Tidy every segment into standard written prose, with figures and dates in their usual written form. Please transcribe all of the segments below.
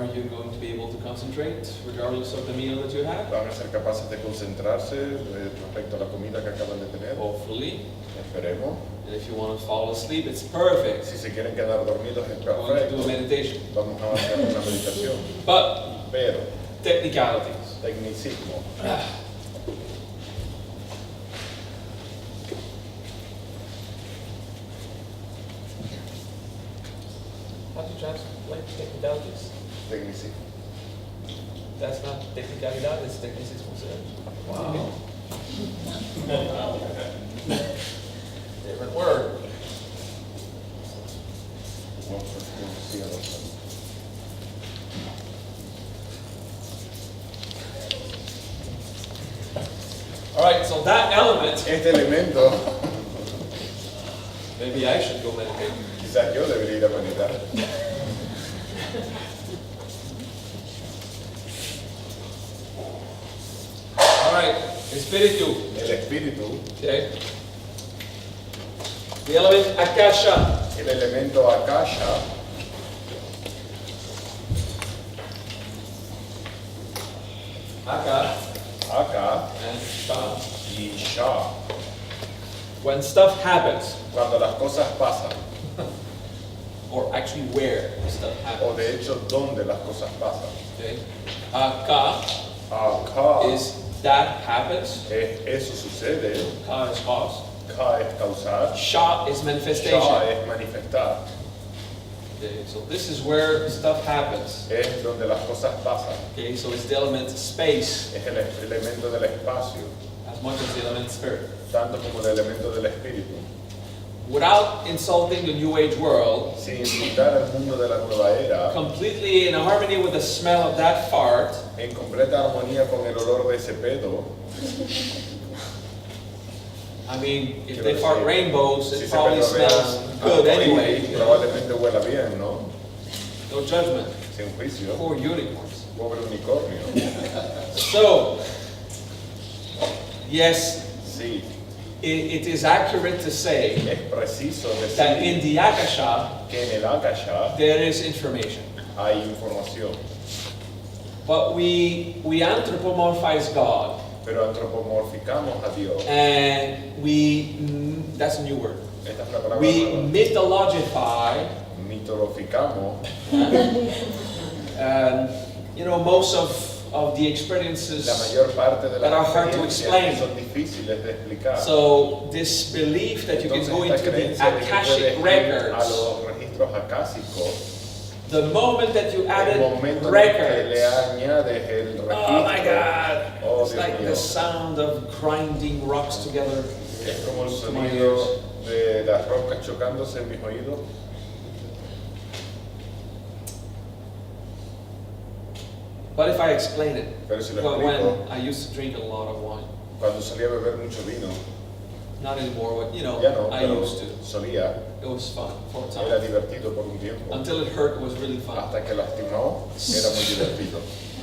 Are you going to be able to concentrate regardless of the meal that you have? ¿Van a ser capaces de concentrarse respecto a la comida que acaban de tener? Hopefully. Esperemos. And if you want to fall asleep, it's perfect. Si se quieren quedar dormidos es We're going to do perfecto. a meditation. Vamos a hacer una meditación. But Pero, technicalities. tecnicismo. How do you translate technicalities? Tecnicismo. That's not technicalidad, it's technicismo. Wow. Different word. Alright, so that element, Este elemento, maybe I should go meditate. quizás yo debería ir a meditar. Alright, espíritu. El espíritu, Okay. The element akasha. el elemento akasha, Aka aka and sha. y sha. When stuff happens, Cuando las cosas pasan, or actually where stuff o happens. de hecho donde las cosas pasan. Okay. Aka Acá is that happens. eso sucede, Ka is cause. ka es causar, Sha is sha manifestation. es manifestar, Okay, so this is where stuff happens. es donde las cosas pasan, Okay, so it's the element space es el elemento del espacio, as much as the element spirit. tanto como el elemento del espíritu. Without insulting the New Age world, Sin insultar al mundo de la nueva era, completely in harmony with the smell of that fart, en completa armonía con el olor de ese pedo, I mean, if Quiero they fart decir, rainbows, si it ese probably pedo vea smells good anyway. You know? probablemente huela bien, ¿no? No judgment. Sin juicio, Poor unicorns. pobre unicornio. So, yes, Sí, it is accurate to say es preciso that in decir the Akasha, que en el akasha there is information. hay información, But we anthropomorphize God, pero antropomorficamos a Dios. and that's a new word. Esta es una palabra We nueva. mythologify, Mitoloficamos, most of the la experiences. mayor parte de that are las hard to experiencias explain. son difíciles de explicar. So this belief that you can Entonces go esta into the creencia de que Akashic puedes ir a records, los registros acásicos, the moment that you el added momento en que le records, añades el registro, oh my God, oh, it's Dios like mío. the sound of grinding rocks together. es como el to my sonido ears. de las rocas chocándose en mis oídos. But if I explain it, Pero si lo well, explico, when I used to drink a lot of wine, cuando solía beber mucho vino, not anymore, but ya no, I pero used to. solía, It was fun for a era time. divertido por un tiempo, Until it hurt, it was really fun. hasta que lastimó, era muy divertido.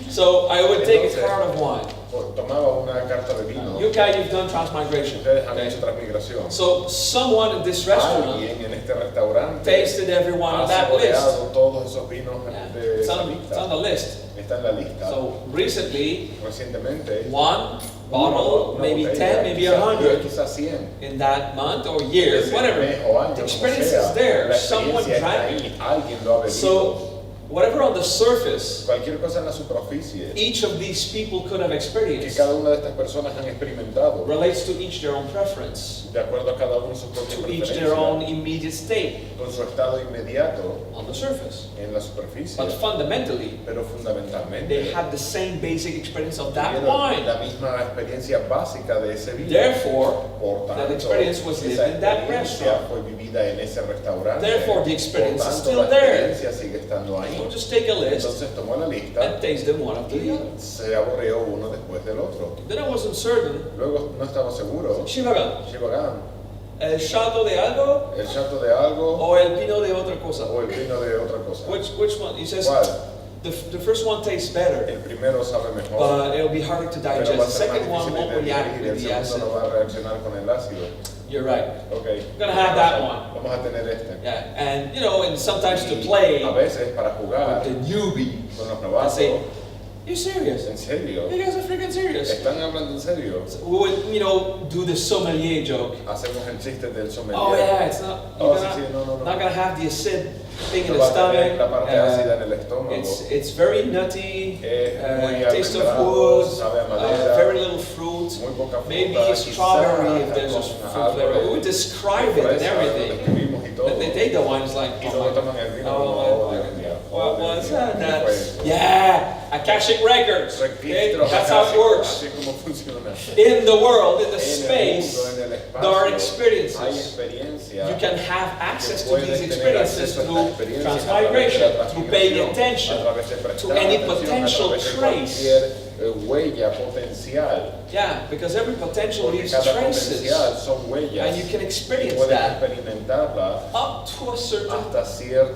So I would take a Entonces, card of wine. Tomaba una carta de vino, You guys, you've done transmigration. ustedes han Okay? hecho transmigración. So someone in this restaurant Alguien en este restaurante tasted every one ha on that list. saboreado todos esos vinos Yeah, de it's esa on lista. the list. Está en la lista. So recently, Recientemente, one bottle, una maybe botella, 10, maybe quizás 100 quizás 100. in that month or year, Ese whatever. mes o año, The como experience sea, is there. la Someone experiencia está drank ahí, alguien lo ha bebido. So whatever on the surface, Cualquier cosa en la superficie each of these people could have que experienced cada una de estas personas han experimentado, relates to each their own preference, de acuerdo a cada uno sus propias to each their own preferencias, immediate state con su estado inmediato on the surface. en la superficie, But fundamentally, pero they fundamentalmente had the same basic experience of that tuvieron wine. la misma experiencia básica de ese vino. Therefore, Por tanto, that experience was lived esa in that experiencia restaurant. fue vivida en ese restaurante. Therefore, the experience Por is tanto, still la there. experiencia sigue estando ahí. So just take a list Entonces tomó la lista and taste them one after the y other. se aborreó uno después del otro. Then I wasn't certain. Luego no estaba seguro. Shivagan, Shivagan, ¿el chato de algo el chato de algo o el pino de otra cosa? o el vino de otra cosa. Which one? He says, ¿Cuál? The first one tastes better, El primero sabe mejor, but it'll be harder to pero digest. va a The ser más second one difícil won't de react digerir, with el the acid. segundo no va a reaccionar con el ácido. You're right. Okay. We're gonna have that one. Vamos a tener este. Yeah, and you know, and sometimes to play A veces para jugar with the newbie. con los I novatos, say, you serious? ¿en serio? You guys are freaking serious. ¿Están hablando en serio? We would, you know, do the sommelier joke. Hacemos el chiste del sommelier. Oh yeah, it's not. Oh, You're sí, sí, no. not gonna have the acid thing in No the va a tener stomach. la parte ácida en el estómago. It's very nutty. Muy Taste of almendrado, wood. sabe a madera, Very little fruit. muy poca fruta, Maybe a quizá strawberry if hasta there's a con fruit algo flavor. de We would describe it and fresa, lo everything. describimos y todo. But they take the wine, it's like, Y luego toman el vino como, oh, oh, Dios mío, what oh, was Dios mío, that? ¿qué fue eso? Yeah, Akashic Records. Okay? Registros That's how it acásicos, works. así como funciona. In the world, in the En el space, mundo, en el there are espacio, hay experiences. experiencias. You can have access to Puedes these tener experiences acceso a through estas experiencias a través de transmigration, la through paying transmigración, attention a través de to prestar any atención, potential a través de trace. cualquier huella potencial. Yeah, because every potential Porque leaves cada traces. potencial son huellas. And you can Y experience puedes that experimentarla up to a certain hasta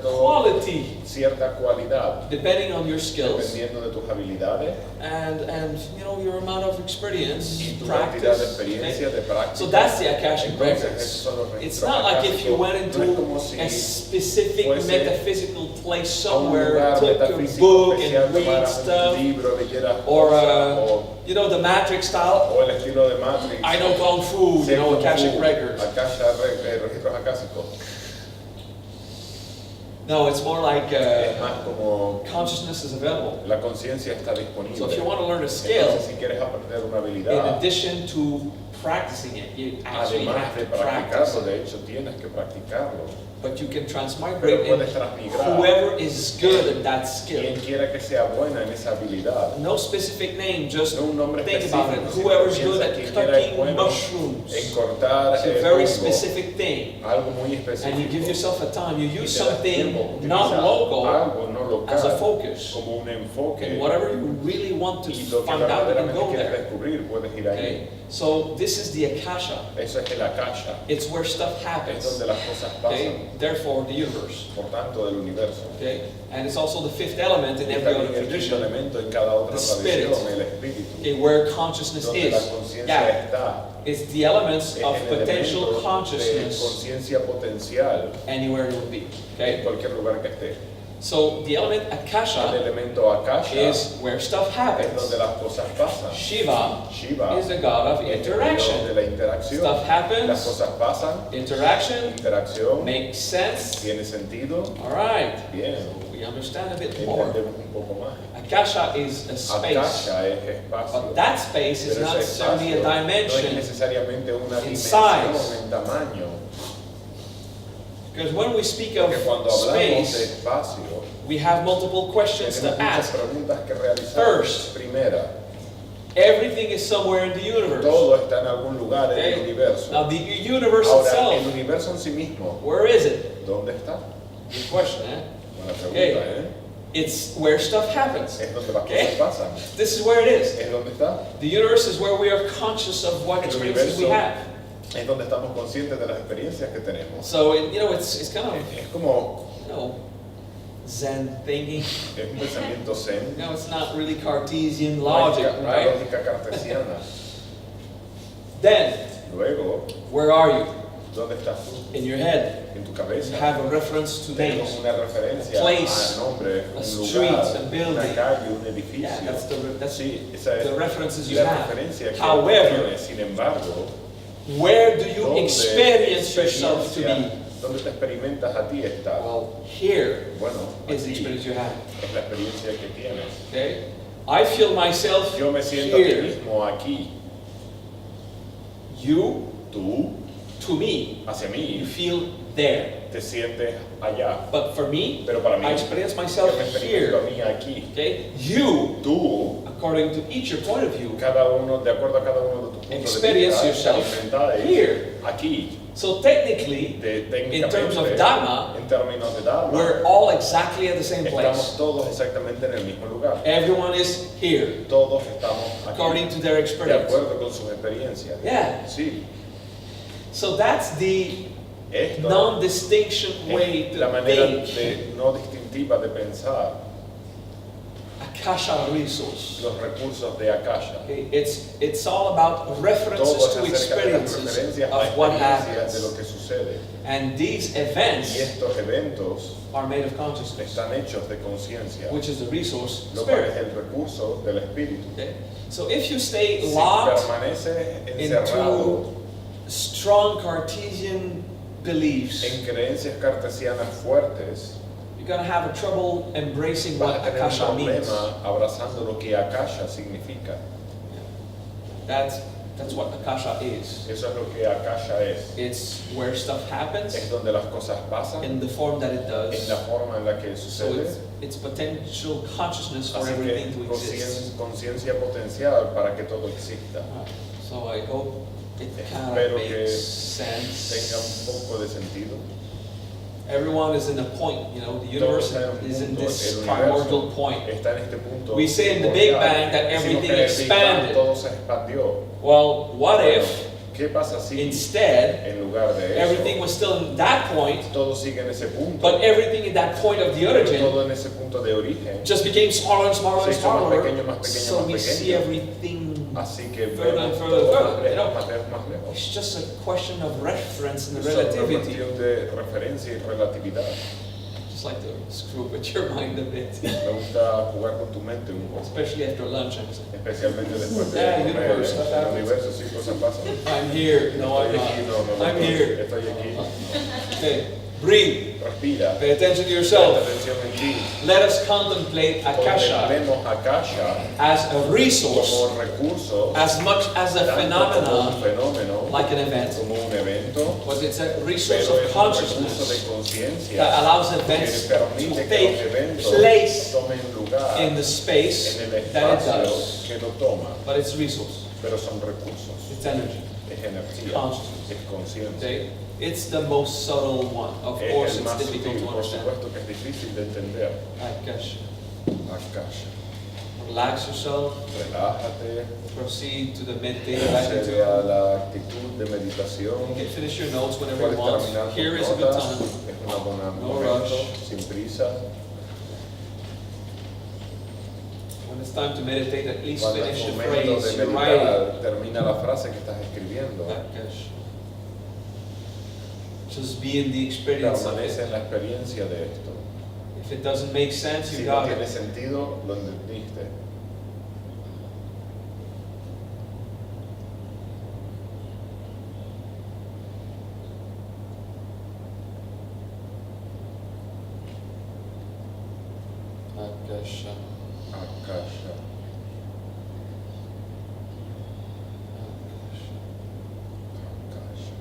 quality, cierta cualidad, depending on your skills dependiendo de tus habilidades and you know your amount of experience, y tu cantidad de practice. experiencia, Okay? de práctica. So that's the Akashic Entonces, Records. esos son los It's registros not like if you acásicos. went No es into como si a specific fuese metaphysical place a un somewhere, lugar took a metafísico book especial, and read tomaras un stuff, libro, leyeras or cosas, you know, the Matrix style. o el estilo de Matrix. I know Kung Fu, you Sé know, Kung Akashic Fu, Records. registros acásicos. No, it's more like Es más como consciousness is available. la conciencia está disponible. So if you want to learn a skill, Entonces, si quieres aprender una in habilidad, addition to practicing it, you actually además have de to practice practicarlo, it. de hecho tienes que practicarlo. But you can Pero transmigrate puedes in transmigrar whoever is good at that skill. quien quiera que sea buena en esa habilidad. No specific name, just No un nombre think about it. específico, sino Whoever's piensa good at quien quiera es cutting bueno mushrooms. en cortar It's a very hongo, specific thing. algo muy And you específico. give yourself a time. You Y use te das something tiempo, utiliza non-local algo no local as a focus. como un enfoque. And whatever you really want to Y lo que find out, you can verdaderamente go quieres there. descubrir, puedes ir ahí. Okay? So this is the Akasha. Eso es el akasha, It's where stuff es happens. donde las cosas pasan, Okay? Therefore, the universe. por tanto, del universo. Okay? And it's also the fifth element in Y every también other el quinto tradition. elemento en cada otra The spirit. tradición, el espíritu, Okay, where consciousness donde la is. conciencia Yeah, está. it's the elements Es of el potential elemento de consciousness conciencia potencial anywhere it would be. en Okay? cualquier lugar que esté. So the element El Akasha elemento akasha is where stuff es happens. donde las cosas pasan. Shiva Shiva is the god of es el dios de interaction. la interacción. Stuff Las happens, cosas pasan, interaction interacción, makes sense. tiene sentido. All right, Bien, we understand a bit more. entendemos un poco más. Akasha is a space, Akasha es espacio. but that space is Pero not ese necessarily a espacio no es dimension. necesariamente una in dimensión size. en tamaño. Because when we speak of Porque cuando hablamos de space, espacio, we have multiple questions tenemos to muchas ask. preguntas que realizar. First, Primera, everything is somewhere in the universe. todo está en algún lugar en el Okay? universo. Now the universe Ahora, el itself, universo en sí mismo, where is it? ¿dónde está? Good question, eh? Buena pregunta, Okay. ¿eh? It's where stuff happens. Es donde las Okay. cosas pasan. This is where it is. Es donde está. The universe is where we are conscious of what El experiences we universo have. es donde estamos conscientes de las experiencias que tenemos. So you know, it's kind of Es como, Zen thinking. es un pensamiento zen, No, it's not really Cartesian logic, una right? lógica cartesiana. Then, Luego, where are you? ¿dónde estás tú? In your head. En tu You cabeza. have a reference to Tenemos names. una referencia Place, a nombre, a un street, lugar, a building. una calle, un Yeah, edificio. that's Sí, esa es the references you la have. referencia que However, tienes. Sin embargo, where do you ¿dónde experience yourself to experiencia- be? ¿Dónde te experimentas a ti estar? Well, here Bueno, is the aquí experience you have. es la experiencia que tienes. Okay? I feel myself Yo me siento a mí here. mismo aquí. You, Tú, to me, hacia you mí, feel there. te sientes allá. But for me, Pero para mí, I experience yo myself me experimento a here. mí aquí. Okay? You, Tú, according to each your point of view, cada uno, de acuerdo a cada uno de tus puntos de experience vista, yourself experimentáis here. aquí. So technically, Técnicamente, in terms of Dharma, en términos de Dharma, we're all exactly at the same estamos place. todos exactamente en el mismo lugar. Everyone is here, Todos estamos aquí, according to their de experience. acuerdo con sus experiencias. Yeah. Sí, So that's the esto non-distinction way es la to manera think. no distintiva de pensar. Akasha resource. los recursos de Akasha. Okay, it's all about references Todo to es acerca de las experiences referencias a of what experiencias de lo happens. que sucede. And these Y events estos eventos are made of consciousness, están hechos de conciencia, which is the resource lo cual es spirit. el recurso del espíritu. Okay? So if you stay Si locked permanece encerrado into strong Cartesian beliefs, en creencias cartesianas fuertes, you're going to have a trouble embracing vas what a tener un Akasha means. problema abrazando lo que Akasha significa. That's what Akasha is. Eso es lo que Akasha es. It's where stuff happens Es donde las cosas pasan, in the form that it en does. la forma en la que So sucede. it's potential consciousness for Así everything que to exist. conciencia potencial para que todo exista. So I hope it kind Espero of que makes Tenga un sense. poco de sentido. Everyone is in a point, the Todo universe está en un is in punto, this el primordial universo point. está en este punto. We say in the Big primordial. Bang that Decimos everything que en el Big Bang expanded. todo se expandió. Well, what Bueno, if ¿qué pasa si instead en lugar de everything eso was still in that point, todo sigue en ese punto, but everything in that point of the pero origin todo en ese punto de origen? just became smaller and smaller and Se hizo más smaller? pequeño, más pequeño, So más we see pequeño. everything. Así que Further and vemos further, todo further, más lejos, you know. más lejos, más lejos. It's just a question of reference and Es solo una relativity. cuestión de referencia y relatividad. Just like to screw with your mind a bit, Me gusta jugar con tu mente un poco, especially after lunch. I'm saying, especialmente después de Yeah, comer. universe, En stuff el happens. universo sí cosas pasan. I'm here. No, I'm Estoy aquí, no, not. no, I'm no, here. estoy aquí. Okay, breathe. Respira. Pay attention to Presta yourself. atención en ti. Let us contemplate Akasha Contemplemos Akasha as a resource, como recurso, as much as a tanto como un phenomenon, fenómeno, like an event. como un evento, But it's a resource pero of es un recurso de consciousness conciencia that allows que events permite to que los take eventos place tomen lugar in the space en el that it espacio does. que lo toma, But it's resource, pero son recursos, it's energy. es energía, Consciousness. es conciencia. Okay? It's the most subtle one. Of Es course, el it's más difficult sutil, to por understand. supuesto que es difícil de entender. Akasha. Akasha. Relax yourself. Relájate, Proceed to the meditative attitude. procede a la actitud de meditación. You can finish your notes whenever you Puedes want. terminar tus Here is a good notas, time. es una buena No momento, rush. sin prisa. When it's time to meditate, at least Cuando finish es the momento phrase de you're writing. meditar, termina la frase que estás escribiendo. Akasha. Just be in the experience of Permanece it. en la experiencia de esto. If it doesn't make sense, Si you no got tiene it. sentido, lo entendiste. Akasha. Akasha. Akasha.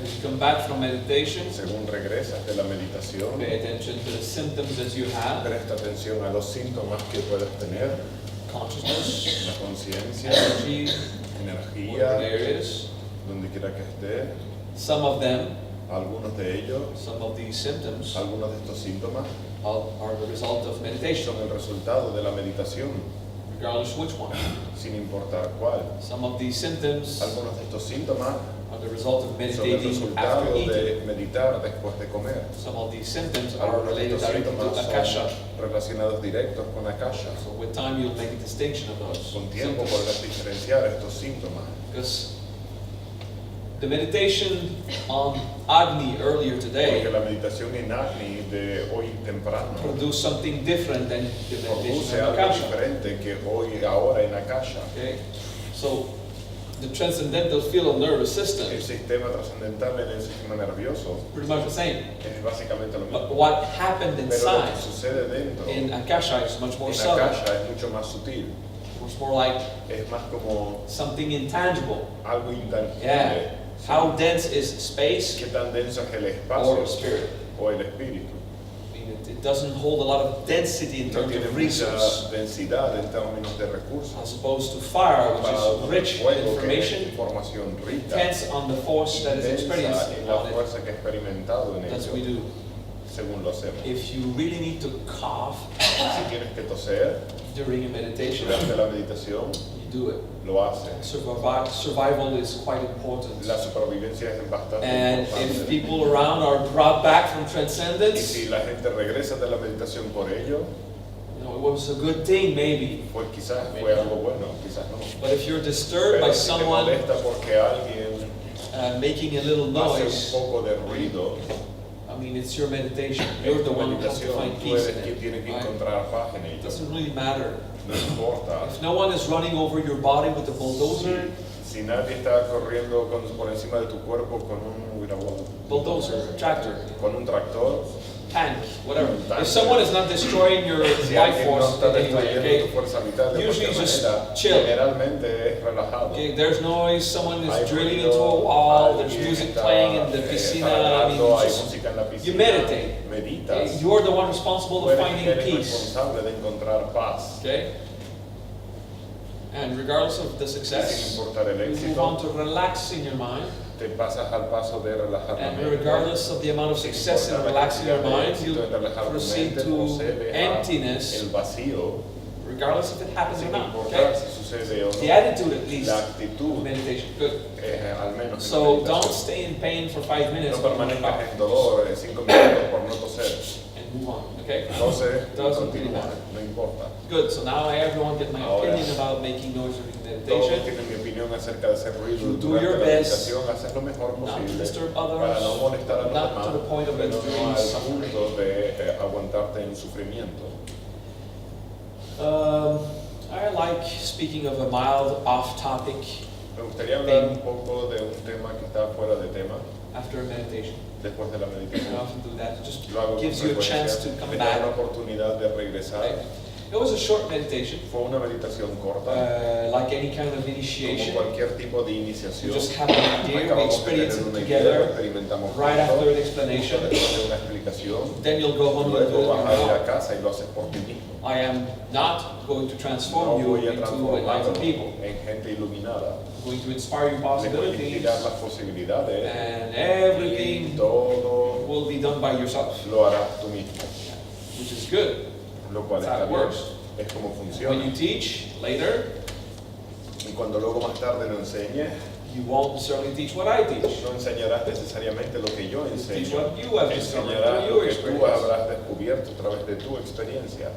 As you come back from meditation, según regresas de la meditación, pay attention to the symptoms that you have, presta atención a los síntomas que puedes tener, consciousness, la conciencia, energy, energía, whatever it is. donde quiera que esté, Some of them, algunos de ellos, some of these symptoms algunos de estos síntomas are the result of meditation, son el resultado de la meditación, regardless which one. sin importar cuál. Some of these symptoms Algunos de estos síntomas are the result of son el meditating resultado after eating. de meditar después de comer. Some of these symptoms are Algunos de related estos directly síntomas to akasha. son relacionados directos con akasha. So with time you'll make a distinction of those Con tiempo symptoms. podrás diferenciar estos síntomas. Because the meditation on Agni earlier Porque today la meditación en Agni de hoy temprano produced something different than the produce meditation on algo akasha. diferente que hoy, ahora en akasha. Okay? So the transcendental field of nervous El system sistema trascendental en el sistema nervioso pretty much the same. es básicamente lo But mismo. what happened Pero lo inside que sucede dentro in akasha is much more en subtle. akasha es mucho más sutil. It's more like Es más como something intangible. algo intangible. Yeah. How dense is space ¿Qué tan denso es el or espacio spirit? o el espíritu? I mean, it doesn't hold a lot of density in No terms tiene of mucha resource, densidad en términos de recursos. as opposed to fire, which Para is rich in fuego, que es information, información rica, depends on the force that is experienced intensa en la on it. fuerza que he experimentado en That's what we ello, do. según lo hacemos. If you really need to cough Si tienes que toser during a meditation, durante la meditación, you do it. lo haces. Survival is quite important. La supervivencia es bastante And if importante. people around are brought back from Y transcendence, si la gente regresa de la meditación por ello, you know, it was a good thing maybe. pues quizás fue algo bueno, quizás no. But if you're disturbed by Pero si te someone molesta porque alguien making a little hace noise, un poco de ruido, I mean, it's your meditation. es You're the tu one who has to meditación, find tú peace eres in quien it. tiene que Right? encontrar paz en It ello. doesn't really matter. No importa. If no one is running over your body with a bulldozer, Si nadie está corriendo por encima de tu cuerpo con un bulldozer, tractor, con un tractor, tank, whatever. Tank. If someone is not destroying your si life alguien no force está in any way, destruyendo tu okay? fuerza vital de Usually cualquier just manera, chill. generalmente es relajado. Okay, there's noise, someone Hay is drilling ruido, into a wall, there's alguien music está, playing in the está piscina. I ladrando, mean, hay just, música en la piscina, you meditate. meditas, okay? You're the one responsible tú for eres finding eres peace. responsable de encontrar paz. Okay? And regardless of the Sin success, importar el you move on éxito, to relax in your mind. te pasas al paso de relajar la And mente. regardless of the amount of Sin success in importar la relaxing your cantidad de mind, éxito you en relajar tu proceed mente, to procede a emptiness, el vacío, regardless if it happens or sin not. importar Okay? si sucede o The no. attitude, at least, La of actitud, meditation. Good. al menos en la So meditación. don't stay in pain for 5 minutes No when you permanezcas cough, en dolor 5 minutos por no toser. and move on. Okay? Entonces, Doesn't really continúa, matter. no importa. Good. So now everyone get my Ahora. opinion about making noise during Todos meditation. tienen mi opinión acerca de hacer ruido You do durante your la best meditación, haces lo mejor not to posible disturb others, para no molestar a los not demás, to the point of pero no enduring al suffering. punto de aguantarte en sufrimiento. I like speaking of a mild off-topic Me gustaría hablar un poco de un tema que está fuera de tema after a meditation. después de la I meditación. often do that. It just Lo hago con gives you a chance to frecuencia, come me da una back. oportunidad de regresar. Right? It was a short meditation, Fue una meditación corta, like any kind of como initiation. cualquier tipo de We iniciación. just have an idea, we Acabamos de experience tener it una idea, lo together. experimentamos Right juntos, after the explanation, después de una explicación, then you'll go home and do it luego on vas a ir your a own. casa y lo haces por ti mismo. I am not going to No transform you voy a into transformarlo enlightened people. en gente iluminada. I'm going to inspire you Les voy a possibilities, inspirar las posibilidades and y everything todo will be done by yourself, lo harás tú mismo, which is good. lo cual That's how está it bien. works. Es como When funciona. you teach later, Y cuando luego más tarde lo enseñes, you won't necessarily teach what I teach. no enseñarás necesariamente lo que yo Teach enseño, what you have discovered enseñarás through lo your que tú experience. habrás descubierto a través de tu experiencia.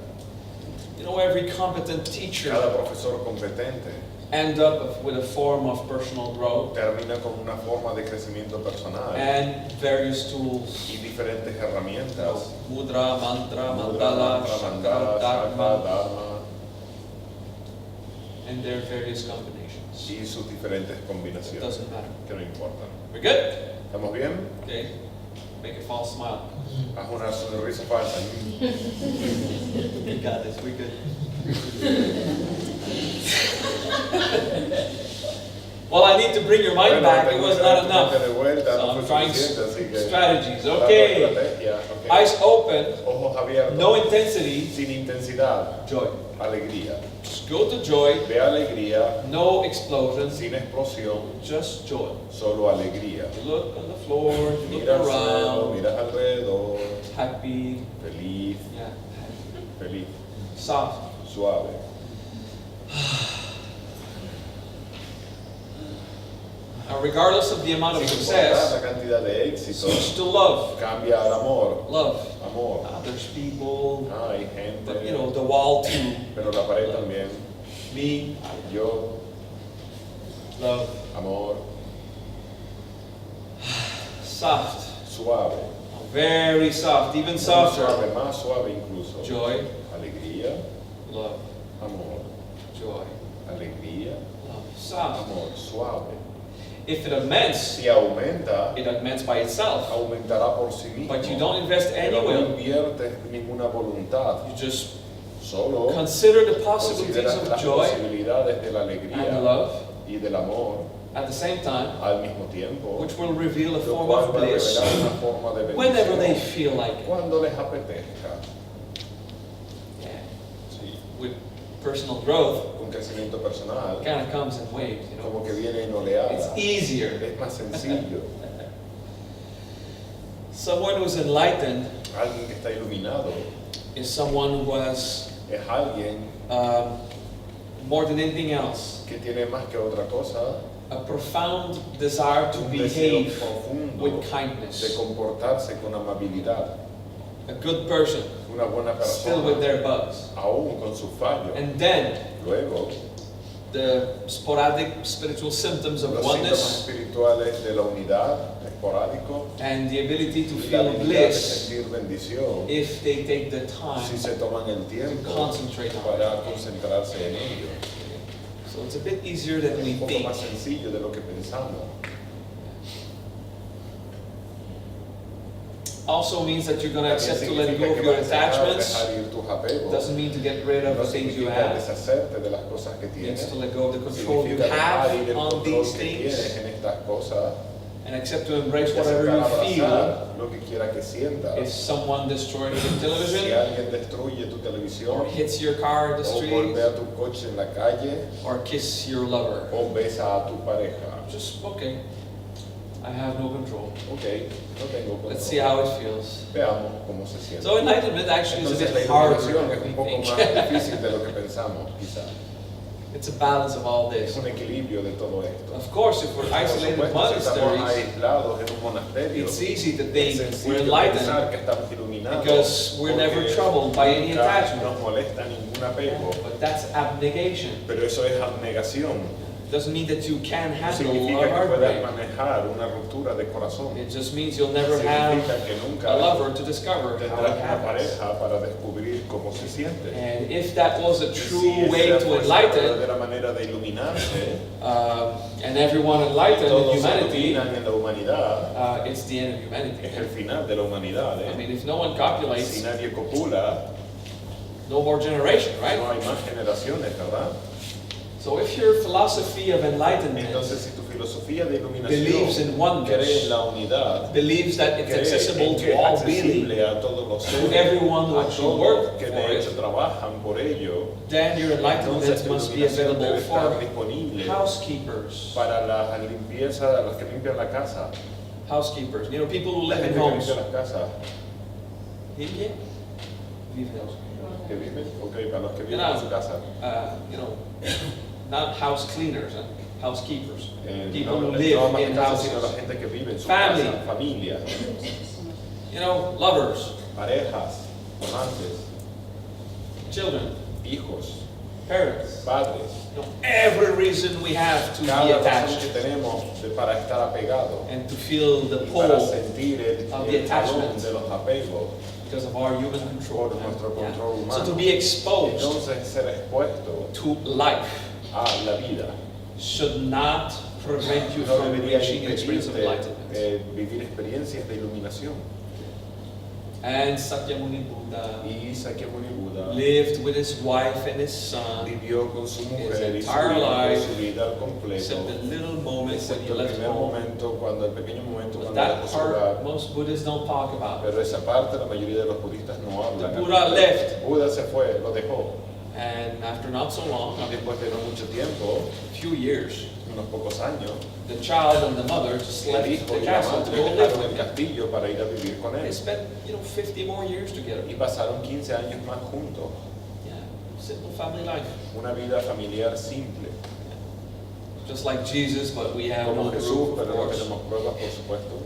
You know, every competent teacher Cada profesor competente end up with a form of personal growth termina con una forma de crecimiento personal and various tools. y diferentes herramientas. Mudra, mantra, Mudra, mandala, mantra, chakra, mandala, chakra, dharma, dharma and their various combinations. y sus diferentes It combinaciones, doesn't matter. que no importan. We're good? ¿Estamos bien? Okay. Make a false smile. Haz una sonrisa falsa. We got this. We're good. Well, I need to bring your mind Bueno, back. It tengo was que not traer tu mente enough. de vuelta, So no I'm fue trying suficiente, así que strategies. dando Okay. estrategia, ok. Eyes open, Ojos abiertos, no intensity, sin intensidad, joy. alegría. Just go to joy, Ve alegría, no explosions, sin explosión, just joy. solo alegría. You look on the floor, you look Mira al cielo, around, miras alrededor, happy, feliz, yeah, feliz, soft. suave. Now, regardless of the amount of Sin importar success, la cantidad de éxito, switch to love. cambia al amor. Love. Amor. There's people, Hay gente, you know, the wall too. pero la pared también. Me, Yo, love. amor, Soft. suave. Very soft, even Muy softer. suave, más suave incluso. Joy, Alegría, love, amor, joy, alegría, love. Soft. amor, suave. If it augments, Si aumenta, it augments by itself. aumentará por sí mismo. But you don't invest any Pero no will. inviertes ninguna voluntad. You just Solo consider the possibilities consideras of las joy posibilidades de la alegría and love y del amor at the same time, al mismo tiempo, which will reveal a lo form cual of va a bliss revelar una forma de whenever they bendición feel like it. cuando les apetezca. Yeah. Sí. With personal growth, Un crecimiento personal it kind of comes in waves, you know. como que viene en oleada. It's easier. Es más sencillo. Someone who's enlightened Alguien que está iluminado is someone who has es alguien more than anything else, que tiene más que otra cosa a profound desire to un deseo behave profundo with de kindness. comportarse con amabilidad. A good person, Una buena still with persona, their bugs. aún con sus fallos. And then Luego, the sporadic spiritual symptoms of los síntomas oneness espirituales de la unidad, esporádico, and the ability to y la feel habilidad de bliss sentir bendición, if they take the si time se toman el to tiempo concentrate on it. para concentrarse en ello. So it's a bit easier than we Un poco think. más sencillo de lo que pensamos. Also means that you're going to También accept to let significa go of que your vas a aceptar attachments. dejar ir tus apegos. Doesn't mean to get rid of No the things you significa have. deshacerte de las cosas que It tienes. means to let go of the control you Significa dejar ir have el on control these que tienes things en estas cosas and accept to embrace y whatever aceptar you feel. abrazar lo que quiera que sientas. If someone destroys your Si television alguien destruye tu or televisión hits your car in the o street golpea tu coche en la calle or kiss your lover, o besa a tu pareja. just okay. I have no control. Ok, no tengo control. Let's see how it feels. Veamos cómo se siente. So enlightenment actually is a Entonces la bit harder iluminación es than un we poco think. más difícil de lo que pensamos, quizá. It's a balance of all Es this. un equilibrio de todo esto. Of course, if we're Por isolated supuesto, si estamos monasteries, aislados en un monasterio, it's easy to es think we're sencillo enlightened pensar que estamos iluminados because we're never porque troubled by any nunca attachment. nos molesta ningún apego, But that's abnegation. pero eso es abnegación. Doesn't mean that you can No handle significa a que puedas heartbreak. manejar una ruptura de corazón. It just means you'll never have Significa que a nunca lover to discover how tendrás it una happens. pareja para descubrir cómo se siente. And if that was a Si true esa way to fuese la enlighten, verdadera manera de iluminarse, and everyone enlightened in todos se humanity, iluminan en la humanidad, it's the end of es humanity. el final de la humanidad. I mean, if no one copulates, Si nadie copula, no more generation, right? no hay más generaciones, ¿verdad? So if your philosophy of enlightenment Entonces, si tu filosofía de believes in iluminación oneness, cree en la unidad, believes that it's cree accessible en to que es all being, accesible a todos los to seres, everyone who a actually todos work que for de hecho it, trabajan por ello, then your entonces enlightenment tu must be iluminación available debe estar for disponible housekeepers. para la limpieza, los que limpian la casa, Housekeepers, you know, people who la live in gente que homes. limpia las casas, Vive? Vive en homes. que viven, ok, para los que viven Genau. en su casa. You know, not house cleaners, housekeepers. People No, who no live amas in tu casa, sino la houses. gente que vive en su Family. casa, familia, You know, lovers, parejas, amantes, children, hijos, parents. padres. You know, every reason we have to be Cada razón attached que tenemos para estar apegado, and to feel the para pull sentir of the el jalón attachment. de los apegos, because of our human control. por nuestro Yeah. control So humano. to be exposed Entonces, ser expuesto to life a la vida should not prevent you no from debería reaching an experience of impedirte enlightenment. vivir experiencias de iluminación. And Sakyamuni Buddha Y Sakyamuni Buda lived with his wife and his son, vivió con su mujer y su entire hijo life, su vida al completo, except the little moment when he excepto el left primer home. momento, el pequeño momento But cuando that dejó su hogar. part most Buddhists don't talk about. Pero esa parte la mayoría de los budistas no hablan. The Buddha left. Buda se fue, lo dejó. And after not so long, Y después de no mucho tiempo, a few years, unos pocos años, the child and the mother just el left hijo the y la castle to madre go live dejaron with el him. castillo para ir a vivir con They él. spent, 50 more years together. Y pasaron 15 años más juntos. Yeah, simple family life. Una vida familiar simple. Just like Jesus, but we have Como no Jesús, proof, of pero no course. tenemos pruebas, por supuesto.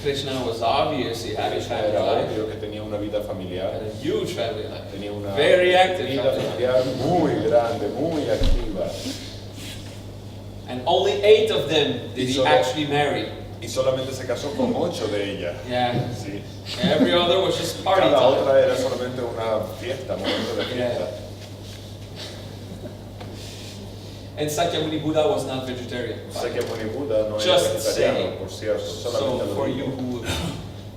Krishna was obvious, he had a Krishna family era life, obvio que tenía una vida familiar. had a huge family life. Tenía una Very active vida family life. familiar muy grande, muy activa. And only 8 of them did he solo- actually marry. Y solamente se casó con 8 de ellas. Yeah, Sí. every other was just party Cada time. otra era solamente una fiesta, momento de fiesta. And Sakyamuni Buddha was not vegetarian. Sakyamuni Buda no era Just vegetariano, saying. por cierto. So Solamente lo for digo you who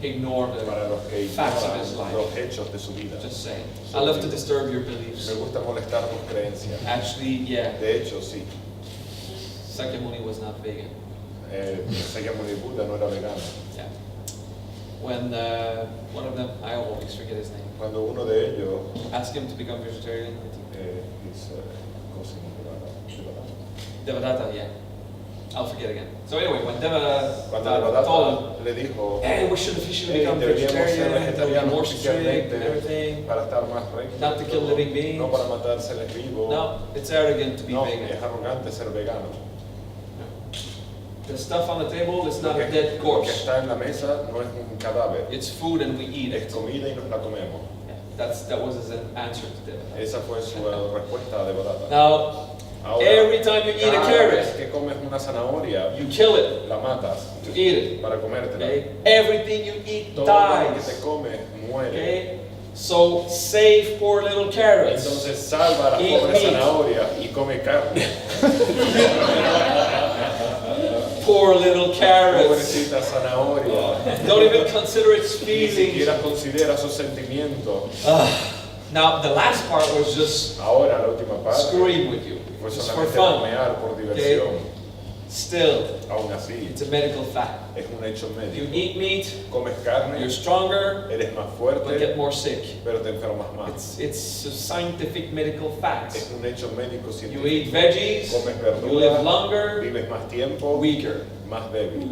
ignore para the los que facts of his ignoran life, los hechos de su vida. just saying. I love to disturb your beliefs. Me gusta molestar tus creencias. Actually, yeah, De hecho, sí. Sakyamuni was not vegan. Sakyamuni Buda no era vegano. Yeah. When one of them, I always forget his name, Cuando uno de ellos asked him to become vegetarian, I think Devadatta, yeah. I'll forget again. So anyway, when cuando Devadatta told him, Devadatta le dijo, hey, we should officially become deberíamos ser vegetarian, we'll be vegetarianos more strict and oficialmente everything. para estar más rectos, Not to kill living beings. no para matar seres vivos. No, it's arrogant to be No, vegan. es arrogante ser vegano. The stuff on the table is Lo not a que, dead lo que corpse. está en la mesa no es un cadáver, It's food and we eat es it. comida y nos la comemos. Yeah, that was his answer to Devadatta. Esa fue su respuesta a Devadatta. Now, Ahora, every time you eat a cada vez carrot, que comes una zanahoria, you kill it la matas to eat it. para comértela. Okay? Everything you eat Todo lo que te dies. comes muere. Okay? So save poor little carrots. Entonces salva a las Eat pobres meat. zanahorias y come carne. Poor little carrots. Pobrecita zanahoria. Don't even consider its Ni feelings. siquiera considera sus sentimientos. Now, the last part was just Ahora la última parte screwing with you, fue just for solamente fun. bromear por diversión. Still, Aún así, it's a medical fact. es un hecho You médico. eat meat, Comes carne, you're stronger, eres más but get fuerte, more sick. pero te enfermas más. It's a scientific medical fact. Es un hecho médico You científico. eat veggies, Comes you live verduras, longer, vives más tiempo, weaker. más débil.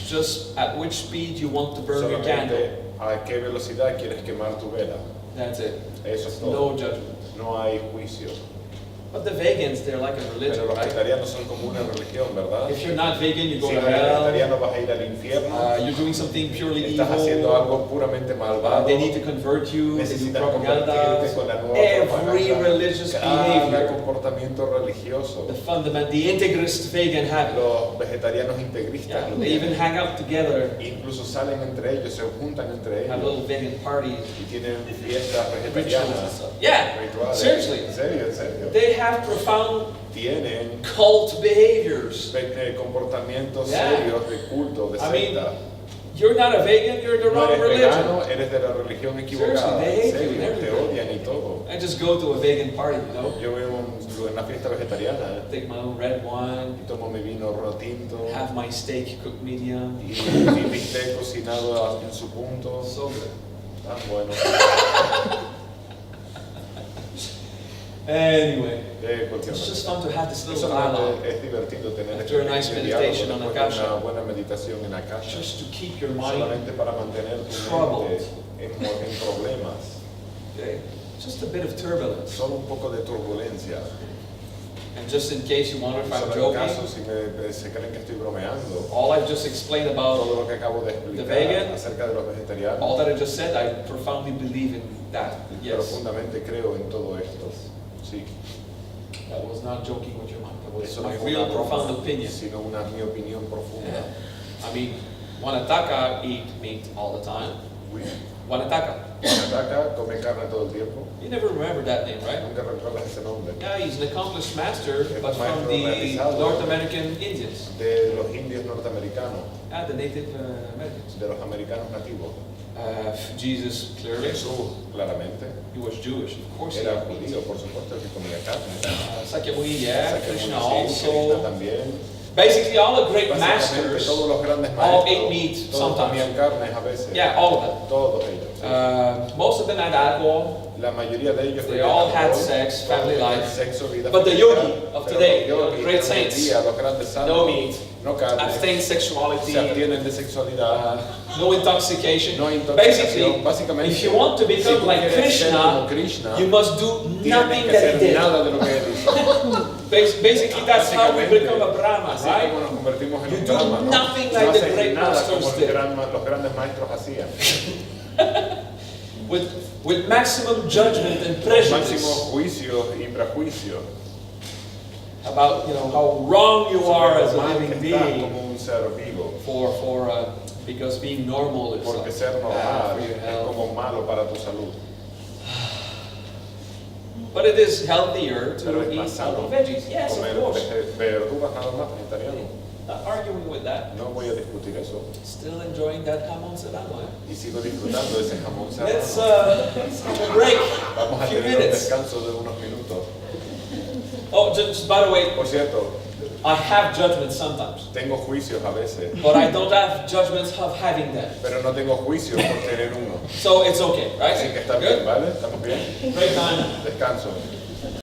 Just at which speed you want to burn your candle. Solamente a qué velocidad quieres quemar tu vela. That's it. Eso es todo. No judgment. No hay juicio. But the vegans, they're like a religion, Pero los right? vegetarianos son como una religión, ¿verdad? If you're not vegan, you go Si to no eres hell. vegetariano vas a ir al infierno. You're doing something purely Estás haciendo evil. algo puramente malvado. They need to convert you. They do Necesitas propaganda. convertirte con la nueva Every propaganda. religious Cada behavior. comportamiento religioso. The integrist vegan habit. Los vegetarianos integristas Yeah, lo they even tienen. hang out together, Incluso salen entre ellos, se juntan entre have ellos little vegan parties, y tienen fiestas rituals and vegetarianas. stuff. Yeah, Rituales. seriously. En serio, en serio. They have profound Tienen cult behaviors. comportamientos Yeah. serios de culto, de I mean, secta. You're not a vegan, you're the No wrong eres religion. vegano, eres de la religión equivocada. Seriously, they hate En you and serio, te everything. odian y todo. I just go to a vegan party, you know, Yo veo en una fiesta vegetariana take my own red wine, y tomo mi vino tinto have my steak cooked medium. y mi bistec cocinado en su punto. So good. Tan bueno. Anyway, De cualquier it's just manera. fun to have this little Solamente dialogue, es divertido tener After a nice pequeño meditation diálogo on después de Akasha. una buena meditación en Akasha. just to keep your mind, Solamente para mantener tu troubled. mente en problemas. okay, just a bit of turbulence. Solo un poco de turbulencia. And just in case you wonder if I'm Solo en caso joking, si se creen que estoy bromeando. all I've just explained about, Todo lo que acabo de The explicar vegan, acerca de los vegetarianos. all that I just said, I profoundly believe in that. Yes, Profundamente creo en todo esto. Sí. that was not joking with your mind. That was Eso my no fue real una profound broma, opinion. sino mi opinión profunda. I mean, Wanataka eat meat all the time. Oui. Wanataka. Wanataka come carne todo el tiempo. You never remember that name, right? Nunca recuerdas ese nombre. Yeah, he's an accomplished master, but from Maestro the realizado. North American Indians. De los indios norteamericanos, The Native Americans. de los americanos nativos. Jesus, clearly. Jesús, claramente, He was Jewish, of course. He era ate meat. judío, por supuesto, que comía carne. Sakyamuni, yeah, Sakyamuni, Krishna sí, Krishna also. también. Basically, all the great Básicamente, masters, todos los grandes all maestros, ate meat todos sometimes. comían carnes a veces. Yeah, all of them. Todos ellos. Sí. Most of them had alcohol, La mayoría de ellos They bebían all had alcohol, sex, todos family tenían life. sexo, vida But the familiar, yogi of pero today, los yogis great de hoy en saints, día, los grandes santos, no meat, no carne, abstain sexuality, se abstienen de sexualidad, no intoxication. no intoxicación. Basically, Básicamente, if you want to si become tú like quieres ser como Krishna, Krishna, you must do tienes nothing que that he hacer did. nada de lo que él hizo. Basically, that's how we Básicamente, become a Brahma, así right? como nos convertimos en You un do Brahma, ¿no? nothing No like the haces great nada masters como did. los grandes maestros hacían. With maximum judgment and Máximo prejudice juicio y prejuicio. about how wrong you are as a Mal que living estás being como un ser vivo. because being normal is Porque like ser bad normal for your es health. como malo para tu salud. But it is healthier Pero to es más eat sano veggies. Yes, of comer course. verduras nada más, vegetariano. Not arguing with that. No voy a discutir eso. Still enjoying that jamón serrano. Y sigo disfrutando de ese jamón Let's serrano. have a break. Vamos A a few tener un minutes. descanso de unos minutos. Oh, just by the way, Por cierto, I have judgments sometimes, tengo juicios a veces, but I don't have judgments of having them. pero no tengo juicios por tener uno. So it's okay, right? Así que está Good? bien, ¿vale? ¿Estamos bien? Break time. Descanso.